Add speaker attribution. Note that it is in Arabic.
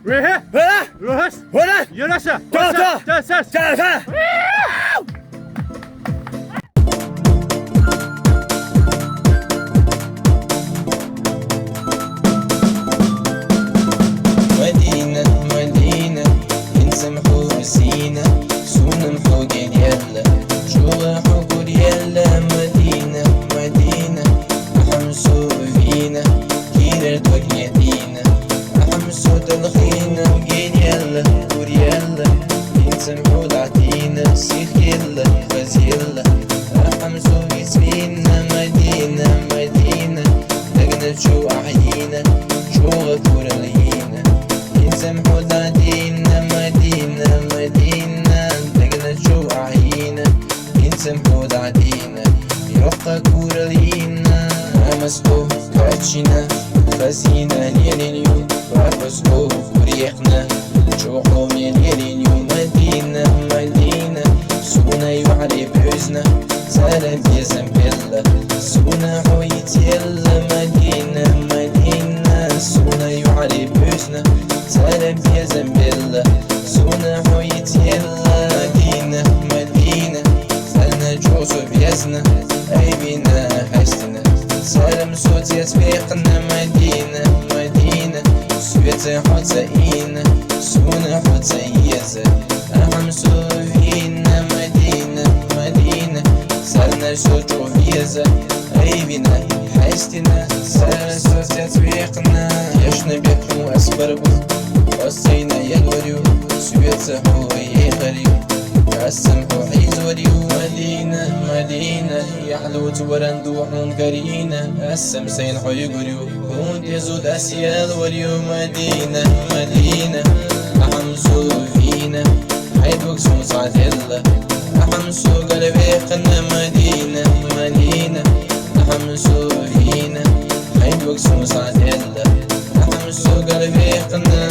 Speaker 1: ويه
Speaker 2: هنا
Speaker 1: روحس
Speaker 2: هنا
Speaker 1: يرسا
Speaker 2: تا
Speaker 1: تسس
Speaker 2: تا
Speaker 3: مدينة مدينة نسمحو سينا سونمحو يلا شوحو كل يلا مدينة مدينة أحمسو فينا كيرت وكيدينا أحمسو تلخينا وقيل يلا كل يلا نسمحو العتينا سيخ يلا بس يلا أحمسو يسفينا مدينة مدينة لقنا شو أحيينا شو غفور لينا نسمحو العتينا مدينة مدينة لقنا شو أحيينا نسمحو العتينا يوقع كور لينا أمسكو كاتشينا خزينا ليلينيو وعرفسكو وريحنا شوقو ليلينيو مدينة مدينة سونا يوعلي بحزنا سلام يا زنبلة سونا حويت يلا مدينة مدينة سونا يوعلي بحزنا سلام يا زنبلة سونا حويت يلا مدينة مدينة سالنا جوزو بيزنا عيبنا حسنا سلام صوت يسبيقنا مدينة مدينة سويت حتى سونا حتى يزا أحمسو فينا مدينة مدينة سالنا شوجو فيزا عيبنا حسنا سالنا صوت يسبيقنا يشنا بيحو أسبربو وصينا يدوريو سويت حو يغريو السمح حيز وريو مدينة مدينة يحلو تورندو حون كرينة السمسين حيقريو هون يزود أسيال وريو مدينة مدينة أحمسو فينا حيد وكسو صعد هلا أحمسو قلبي قنا مدينة مدينة أحمسو فينا حيد وكسو صعد هلا أحمسو قلبي قنا